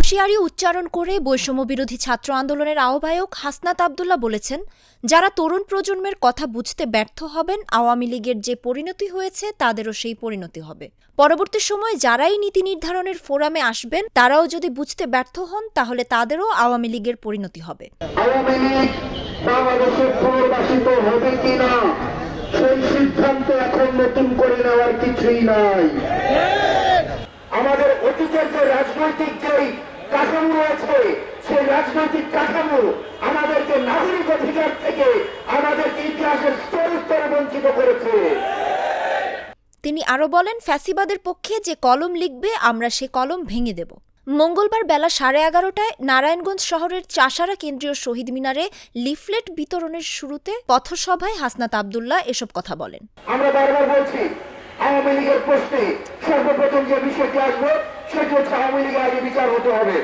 হুঁশিয়ারি উচ্চারণ করে বৈষম্যবিরোধী ছাত্র আন্দোলনের আহ্বায়ক হাসনাত আবদুল্লাহ বলেছেন, যারা তরুণ প্রজন্মের কথা বুঝতে ব্যর্থ হবেন, আওয়ামী লীগের যে পরিণতি হয়েছে তাদেরও সেই পরিণতি হবে। পরবর্তী সময়ে যারাই নীতি নির্ধারণের ফোরামে আসবেন, তারাও যদি বুঝতে ব্যর্থ হন, তাহলে তাদেরও আওয়ামী লীগের পরিণতি হবে। আওয়ামী লীগ বাংলাদেশের পুনর্বাসিত হবে কিনা সেই সিদ্ধান্ত এখন নতুন করে নেওয়ার কিছুই নাই। আমাদের অতীতের যে রাজনৈতিক যেই কাঠামো রয়েছে, সেই রাজনৈতিক কাঠামো আমাদেরকে নাগরিক অধিকার থেকে আমাদেরকে ইতিহাসের স্তরে স্তরে বঞ্চিত করেছে। তিনি আরও বলেন, ফ্যাসিবাদের পক্ষে যে কলম লিখবে, আমরা সে কলম ভেঙে দেব। মঙ্গলবার বেলা 11:30টায় নারায়ণগঞ্জ শহরের চাষারা কেন্দ্রীয় শহীদ মিনারে লিফলেট বিতরণের শুরুতে পথসভায় হাসনাত আবদুল্লাহ এসব কথা বলেন। আমরা বারবার বলছি, আওয়ামী লীগের প্রশ্নে সর্বপ্রথম যে বিষয়টি আসবে সেটি হচ্ছে আওয়ামী লীগের আগে বিচার হতে হবে।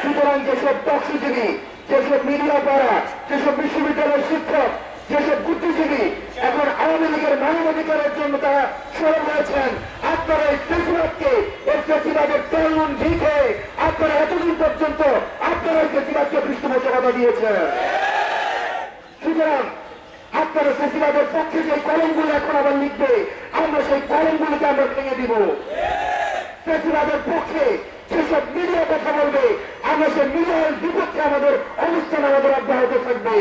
সুতরাং যেসব পক্ষজীবী, যেসব মিডিয়া পাড়া, যেসব বিশ্ববিদ্যালয়ের শিক্ষক, যেসব বুদ্ধিজীবী এখন আওয়ামী লীগের মানবাধিকারের জন্য তারা সরব হয়েছেন, আপনারা এই ফেসিবাদকে, এই ফেসিবাদের তরুণ ঢিকে আপনারা এতদিন পর্যন্ত আপনারা এই ফেসিবাদকে পৃষ্ঠপোষকতা দিয়েছেন। সুতরাং আপনারা ফেসিবাদের পক্ষে যে কলমগুলো এখন আবার লিখবে, আমরা সেই কলমগুলোকে আমরা ভেঙে দিব। ফেসিবাদের পক্ষে যেসব মিডিয়া কথা বলবে, আমরা সেই মিডিয়ার বিপক্ষে আমাদের অবস্থান আমাদের অব্যাহত থাকবে।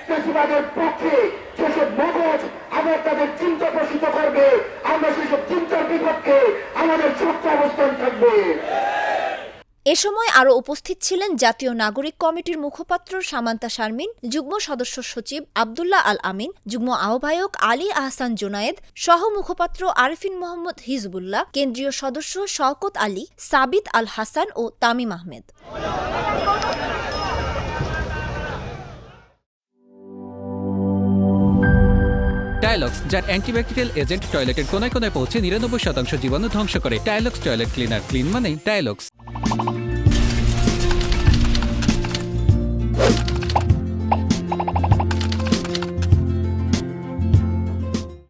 ফেসিবাদের পক্ষে যেসব মগজ আবার তাদের চিন্তা পোষিত করবে, আমরা সেসব চিন্তার বিপক্ষে আমাদের শক্ত অবস্থান থাকবে। এ সময় আরও উপস্থিত ছিলেন জাতীয় নাগরিক কমিটির মুখপাত্র সামান্তা শারমিন, যুগ্ম সদস্য সচিব আবদুল্লাহ আল আমিন, যুগ্ম আহ্বায়ক আলী আহসান জুনায়েদ, সহ মুখপাত্র আরিফিন মোহাম্মদ হিজবুল্লাহ, কেন্দ্রীয় সদস্য শওকত আলী, সাবিত আল হাসান ও তামিম আহমেদ। টাইলক্স, যার অ্যান্টিব্যাকটেরিয়াল এজেন্ট টয়লেটের কোনায় কোনায় পৌঁছে 99% জীবাণু ধ্বংস করে। টাইলক্স টয়লেট ক্লিনার, ক্লিন মানেই টাইলক্স।